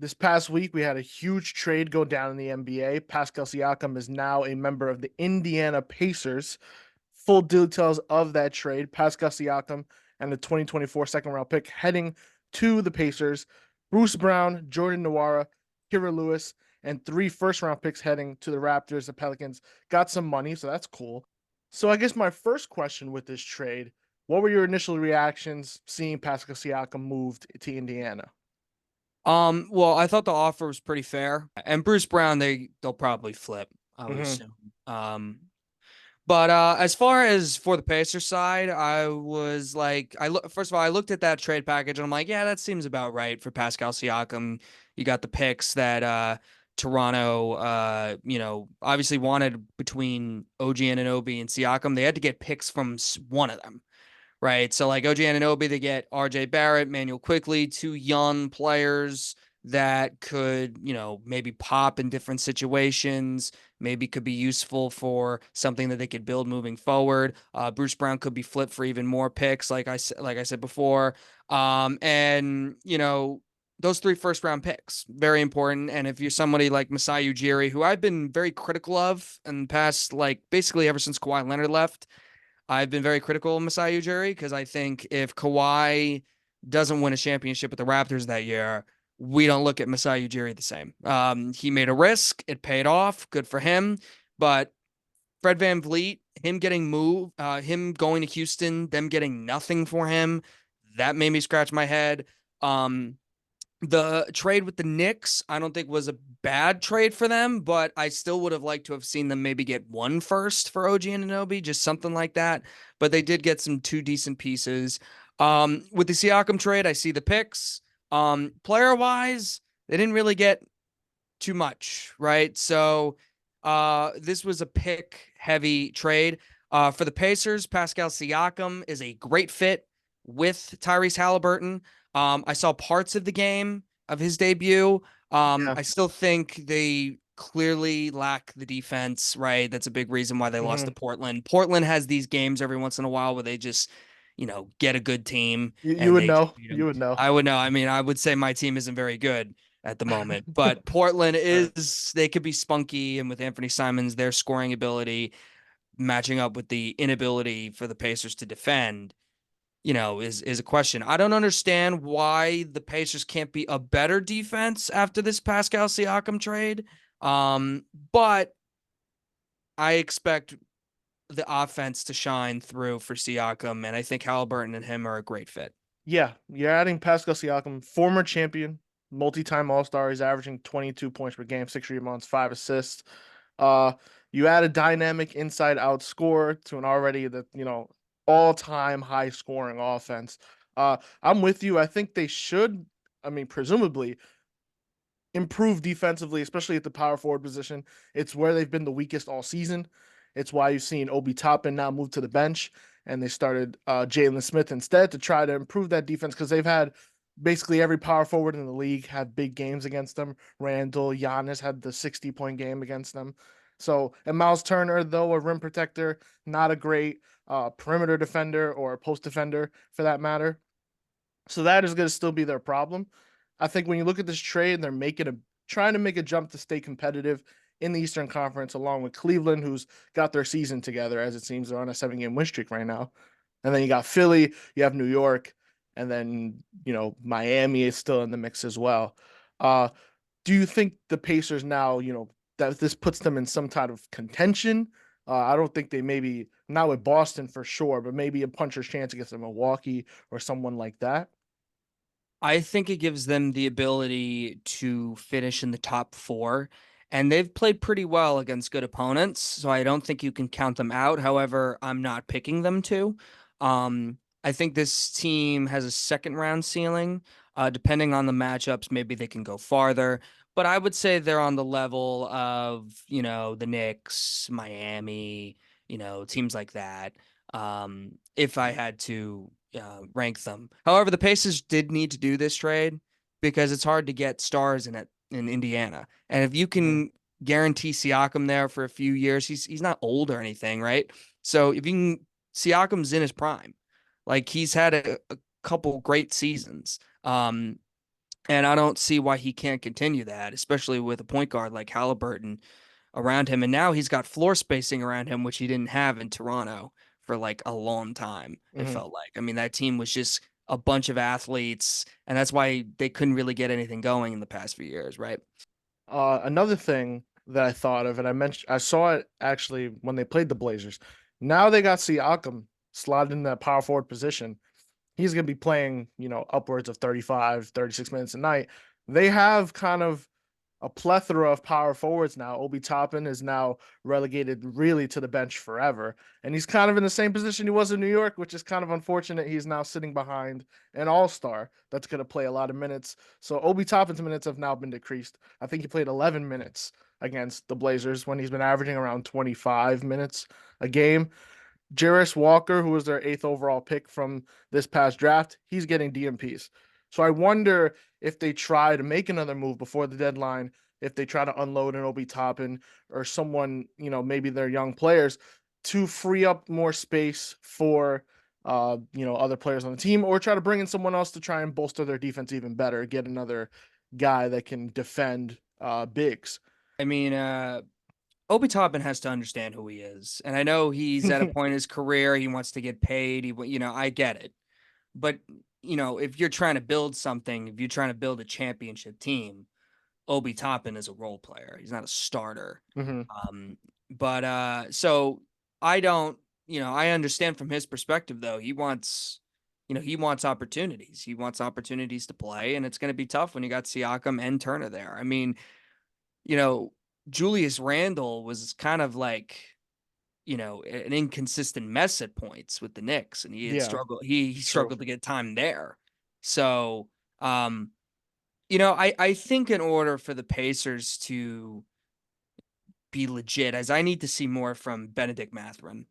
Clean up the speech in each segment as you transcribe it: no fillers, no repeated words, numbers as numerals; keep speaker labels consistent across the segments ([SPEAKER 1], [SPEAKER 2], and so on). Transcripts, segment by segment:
[SPEAKER 1] This past week, we had a huge trade go down in the NBA. Pascal Siakam is now a member of the Indiana Pacers. Full details of that trade: Pascal Siakam and the 2024 second round pick heading to the Pacers. Bruce Brown, Jordan Nwora, Kira Lewis, and three first round picks heading to the Raptors. The Pelicans got some money, so that's cool. So I guess my first question with this trade: what were your initial reactions seeing Pascal Siakam moved to Indiana?
[SPEAKER 2] Well, I thought the offer was pretty fair. And Bruce Brown, they'll probably flip, I would
[SPEAKER 1] Mm-hmm.
[SPEAKER 2] assume. But as far as for the Pacers side, I was like, first of all, I looked at that trade package and I'm like, yeah, that seems about right for Pascal Siakam. You got the picks that Toronto obviously wanted between OG Anunoby and Siakam. They had to get picks from one of them. Right. So like OG Anunoby, they get RJ Barrett, Manuel Quickly, two young players that could, maybe pop in different situations, maybe could be useful for something that they could build moving forward. Bruce Brown could be flipped for even more picks, like I said before. And those three first round picks, very important. And if you're somebody like Masai Ujiri, who I've been very critical of in the past, like basically ever since Kawhi Leonard left, I've been very critical of Masai Ujiri because I think if Kawhi doesn't win a championship with the Raptors that year, we don't look at Masai Ujiri the same. He made a risk, it paid off, good for him. But Fred VanVleet, him getting moved, him going to Houston, them getting nothing for him, that made me scratch my head. Um, the trade with the Knicks, I don't think was a bad trade for them, but I still would have liked to have seen them maybe get one first for OG Anunoby, just something like that. But they did get some two decent pieces. With the Siakam trade, I see the picks. Player wise, they didn't really get too much, right? So this was a pick heavy trade. For the Pacers, Pascal Siakam is a great fit with Tyrese Halliburton. I saw parts of the game of his debut.
[SPEAKER 1] Yeah.
[SPEAKER 2] I still think they clearly lack the defense, right? That's a big reason why they lost
[SPEAKER 1] Mm-hmm.
[SPEAKER 2] to Portland. Portland has these games every once in a while where they just, get a good team
[SPEAKER 1] You
[SPEAKER 2] and
[SPEAKER 1] would
[SPEAKER 2] they just
[SPEAKER 1] know.
[SPEAKER 2] beat
[SPEAKER 1] You
[SPEAKER 2] them.
[SPEAKER 1] would know.
[SPEAKER 2] I would know. I mean, I would say my team isn't very good at the moment. But Portland
[SPEAKER 1] Right.
[SPEAKER 2] they could be spunky, and with Anthony Simons, their scoring ability matching up with the inability for the Pacers to defend, is a question. I don't understand why the Pacers can't be a better defense after this Pascal Siakam trade. But I expect the offense to shine through for Siakam, and I think Halliburton and him are a great fit.
[SPEAKER 1] Yeah, you're adding Pascal Siakam, former champion, multi-time All-Star. He's averaging 22 points per game, 6 rebounds, 5 assists. Uh, you add a dynamic inside-out scorer to an already all-time high scoring offense. I'm with you. I think they should. I mean, presumably improve defensively, especially at the power forward position. It's where they've been the weakest all season. It's why you've seen Obi Toppin now move to the bench, and they started Jalen Smith instead to try to improve that defense because they've had basically every power forward in the league have big games against them. Randall, Giannis had the 60-point game against them. So, and Miles Turner, though a rim protector, not a great perimeter defender or post defender for that matter. So that is going to still be their problem. I think when you look at this trade, they're trying to make a jump to stay competitive in the Eastern Conference, along with Cleveland, who's got their season together. As it seems, they're on a 7 game win streak right now. And then you got Philly, you have New York, and then Miami is still in the mix as well. Uh, do you think the Pacers now, that this puts them in some type of contention? I don't think they maybe not with Boston for sure, but maybe a puncher's chance against a Milwaukee or someone like that.
[SPEAKER 2] I think it gives them the ability to finish in the top four, and they've played pretty well against good opponents, so I don't think you can count them out. However, I'm not picking them to. I think this team has a second round ceiling. Depending on the matchups, maybe they can go farther, but I would say they're on the level of, the Knicks, Miami, teams like that. If I had to rank them. However, the Pacers did need to do this trade because it's hard to get stars in Indiana. And if you
[SPEAKER 1] Mhm.
[SPEAKER 2] can guarantee Siakam there for a few years, he's not old or anything, right? So if you can, Siakam's in his prime. Like he's had a couple great seasons. And I don't see why he can't continue that, especially with a point guard like Halliburton around him. And now he's got floor spacing around him, which he didn't have in Toronto for like a long time, it
[SPEAKER 1] Hmm.
[SPEAKER 2] felt like. I mean, that team was just a bunch of athletes, and that's why they couldn't really get anything going in the past few years, right?
[SPEAKER 1] Another thing that I thought of, and I saw it actually when they played the Blazers. Now they got Siakam slotted in that power forward position. He's going to be playing, upwards of 35, 36 minutes a night. They have kind of a plethora of power forwards now. Obi Toppin is now relegated really to the bench forever. And he's kind of in the same position he was in New York, which is kind of unfortunate. He's now sitting behind an all-star that's going to play a lot of minutes. So Obi Toppin's minutes have now been decreased. I think he played 11 minutes against the Blazers when he's been averaging around 25 minutes a game. Jarris Walker, who was their eighth overall pick from this past draft, he's getting DMPs. So I wonder if they try to make another move before the deadline, if they try to unload an Obi Toppin or someone, maybe their young players to free up more space for other players on the team, or try to bring in someone else to try and bolster their defense even better, get another guy that can defend bigs.
[SPEAKER 2] I mean, Obi Toppin has to understand who he is. And I know he's at a point in his career, he wants to get paid. I get it. But, if you're trying to build something, if you're trying to build a championship team, Obi Toppin is a role player. He's not a starter.
[SPEAKER 1] Hmm.
[SPEAKER 2] Um, but so I don't, I understand from his perspective though. He wants opportunities. He wants opportunities to play, and it's going to be tough when you got Siakam and Turner there. I mean, you know, Julius Randle was kind of like, an inconsistent mess at points with the Knicks, and he had
[SPEAKER 1] Yeah,
[SPEAKER 2] struggled. He
[SPEAKER 1] true.
[SPEAKER 2] struggled to get time there. So, I think in order for the Pacers to be legit, as I need to see more from Benedict Mathurin.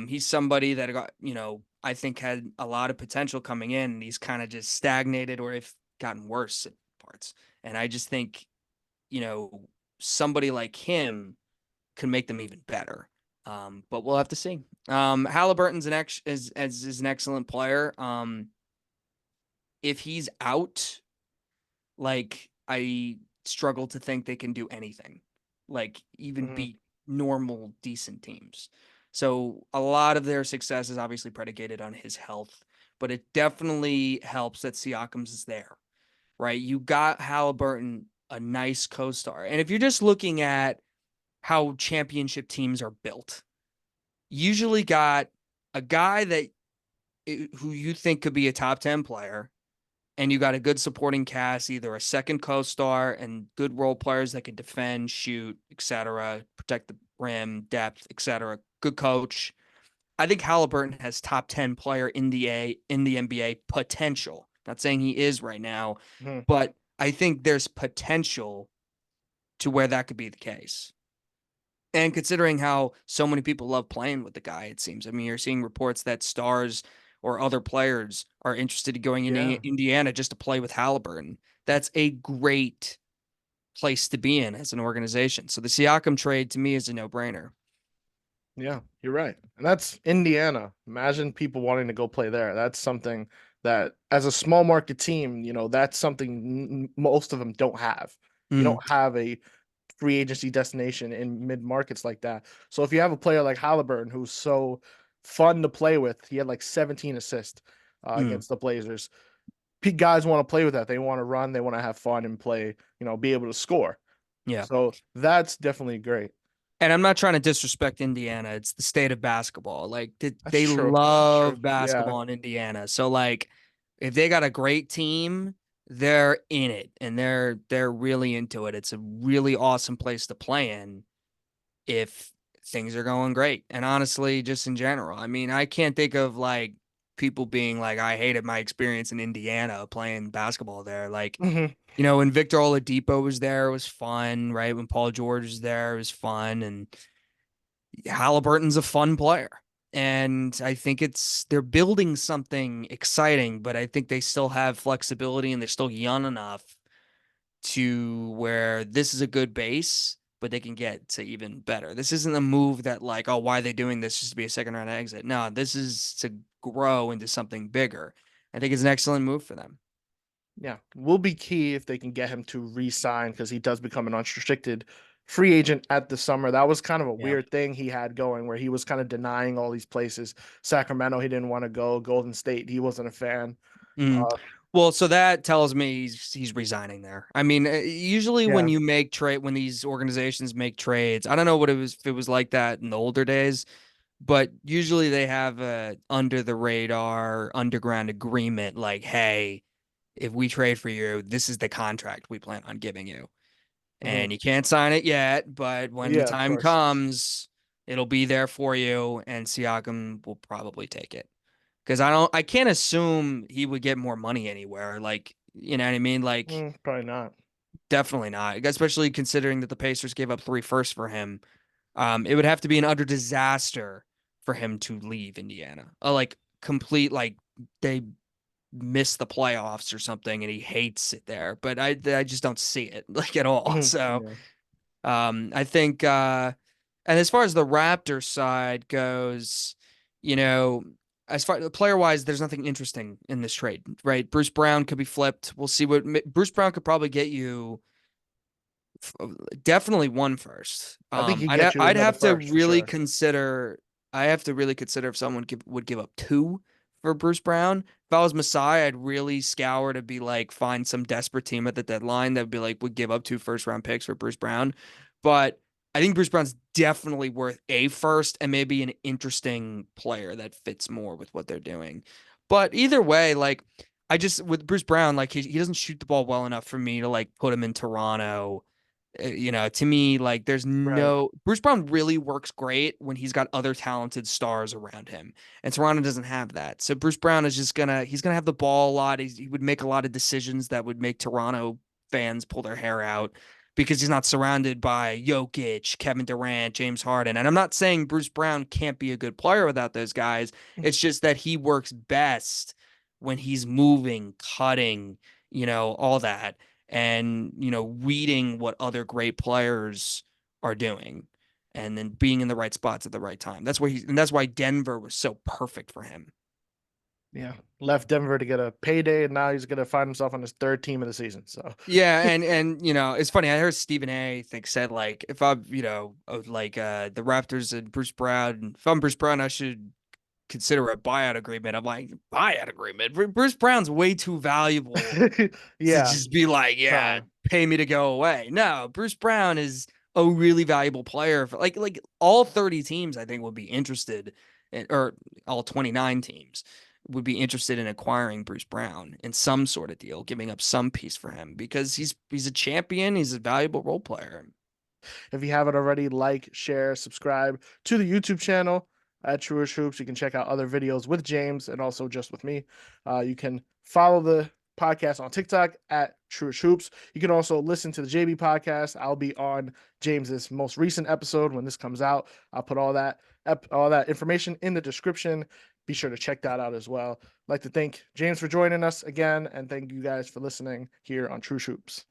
[SPEAKER 2] He's somebody that got, I think had a lot of potential coming in, and he's kind of just stagnated or if gotten worse at parts. And I just think, you know, somebody like him can make them even better. But we'll have to see. Halliburton's is an excellent player. If he's out, like I struggle to think they can do anything, like even
[SPEAKER 1] Hmm.
[SPEAKER 2] beat normal decent teams. So a lot of their success is obviously predicated on his health, but it definitely helps that Siakam's is there, right? You got Halliburton, a nice co-star. And if you're just looking at how championship teams are built, usually got a guy who you think could be a top 10 player, and you got a good supporting cast, either a second co-star and good role players that can defend, shoot, etc., protect the rim, depth, etc. Good coach. I think Halliburton has top 10 player in the NBA potential. Not saying he is right now,
[SPEAKER 1] Hmm.
[SPEAKER 2] but I think there's potential to where that could be the case. And considering how so many people love playing with the guy, it seems. I mean, you're seeing reports that stars or other players are interested in going into
[SPEAKER 1] Yeah.
[SPEAKER 2] Indiana just to play with Halliburton. That's a great place to be in as an organization. So the Siakam trade to me is a no-brainer.
[SPEAKER 1] Yeah, you're right. And that's Indiana. Imagine people wanting to go play there. That's something that, as a small market team, that's something most of them don't have. You
[SPEAKER 2] Mm,
[SPEAKER 1] don't have a free agency destination in mid markets like that. So if you have a player like Halliburton, who's so fun to play with, he had like 17 assists
[SPEAKER 2] mm,
[SPEAKER 1] against the Blazers. Guys want to play with that. They want to run, they want to have fun and play, be able to score.
[SPEAKER 2] yeah.
[SPEAKER 1] So that's definitely great.
[SPEAKER 2] And I'm not trying to disrespect Indiana. It's the state of basketball. Like
[SPEAKER 1] That's
[SPEAKER 2] they
[SPEAKER 1] true. That's true.
[SPEAKER 2] love
[SPEAKER 1] Yeah.
[SPEAKER 2] basketball in Indiana. So like if they got a great team, they're in it and they're really into it. It's a really awesome place to play in if things are going great. And honestly, just in general, I mean, I can't think of like people being like, I hated my experience in Indiana playing basketball there. Like,
[SPEAKER 1] Hmm.
[SPEAKER 2] when Victor Oladipo was there, it was fun, right? When Paul George was there, it was fun. And Halliburton's a fun player. And I think they're building something exciting, but I think they still have flexibility and they're still young enough to where this is a good base, but they can get to even better. This isn't a move that like, oh, why are they doing this just to be a second round exit? No, this is to grow into something bigger. I think it's an excellent move for them.
[SPEAKER 1] Yeah, will be key if they can get him to re-sign because he does become an unrestricted free agent at the summer. That was kind of a
[SPEAKER 2] Yeah.
[SPEAKER 1] weird thing he had going where he was kind of denying all these places. Sacramento, he didn't want to go. Golden State, he wasn't a fan.
[SPEAKER 2] Mm.
[SPEAKER 1] Uh,
[SPEAKER 2] Well, so that tells me he's resigning there. I mean, usually when
[SPEAKER 1] yeah.
[SPEAKER 2] you make trade, when these organizations make trades, I don't know what it was if it was like that in the older days, but usually they have a under the radar underground agreement like, hey, if we trade for you, this is the contract we plan on giving you.
[SPEAKER 1] Hmm.
[SPEAKER 2] And you can't sign it yet, but when the
[SPEAKER 1] Yeah, of
[SPEAKER 2] time
[SPEAKER 1] course.
[SPEAKER 2] comes, it'll be there for you, and Siakam will probably take it. Because I can't assume he would get more money anywhere. Like, you know what I mean? Like,
[SPEAKER 1] Probably not.
[SPEAKER 2] definitely not. Especially considering that the Pacers gave up 3 firsts for him. It would have to be an utter disaster for him to leave Indiana. Like complete, like they missed the playoffs or something, and he hates it there. But I just don't see it like at all. So,
[SPEAKER 1] Yeah.
[SPEAKER 2] I think, and as far as the Raptors side goes, you know, as far player wise, there's nothing interesting in this trade, right? Bruce Brown could be flipped. We'll see what Bruce Brown could probably get you. Definitely one first.
[SPEAKER 1] I think he gets you
[SPEAKER 2] I'd
[SPEAKER 1] another
[SPEAKER 2] have to
[SPEAKER 1] first for
[SPEAKER 2] really
[SPEAKER 1] sure.
[SPEAKER 2] consider. I have to really consider if someone would give up two for Bruce Brown. If I was Masai, I'd really scour to be like find some desperate team at the deadline that would be like would give up 2 first round picks for Bruce Brown. But I think Bruce Brown's definitely worth a first and maybe an interesting player that fits more with what they're doing. But either way, like I just with Bruce Brown, like he doesn't shoot the ball well enough for me to like put him in Toronto. To me, like there's
[SPEAKER 1] Right.
[SPEAKER 2] no Bruce Brown really works great when he's got other talented stars around him, and Toronto doesn't have that. So Bruce Brown is just he's gonna have the ball a lot. He would make a lot of decisions that would make Toronto fans pull their hair out because he's not surrounded by Jokic, Kevin Durant, James Harden. And I'm not saying Bruce Brown can't be a good player without those guys. It's just that he works best when he's moving, cutting, all that and reading what other great players are doing and then being in the right spots at the right time. That's why Denver was so perfect for him.
[SPEAKER 1] Yeah. Left Denver to get a payday, and now he's gonna find himself on his third team of the season. So
[SPEAKER 2] Yeah, and it's funny. I heard Stephen A. think said like if I'm the Raptors and Bruce Brown, if I'm Bruce Brown, I should consider a buyout agreement. I'm like, buyout agreement? Bruce Brown's way too valuable to
[SPEAKER 1] yeah.
[SPEAKER 2] just be like, yeah,
[SPEAKER 1] No.
[SPEAKER 2] pay me to go away. No, Bruce Brown is a really valuable player. For, like all 30 teams, I think would be interested or all 29 teams would be interested in acquiring Bruce Brown in some sort of deal, giving up some piece for him because he's a champion. He's a valuable role player.
[SPEAKER 1] If you haven't already, like, share, subscribe to the YouTube channel at Truish Hoops. You can check out other videos with James and also just with me. You can follow the podcast on TikTok at Truish Hoops. You can also listen to the JB podcast. I'll be on James's most recent episode when this comes out. I'll put all that information in the description. Be sure to check that out as well. I'd like to thank James for joining us again, and thank you guys for listening here on True Hoops.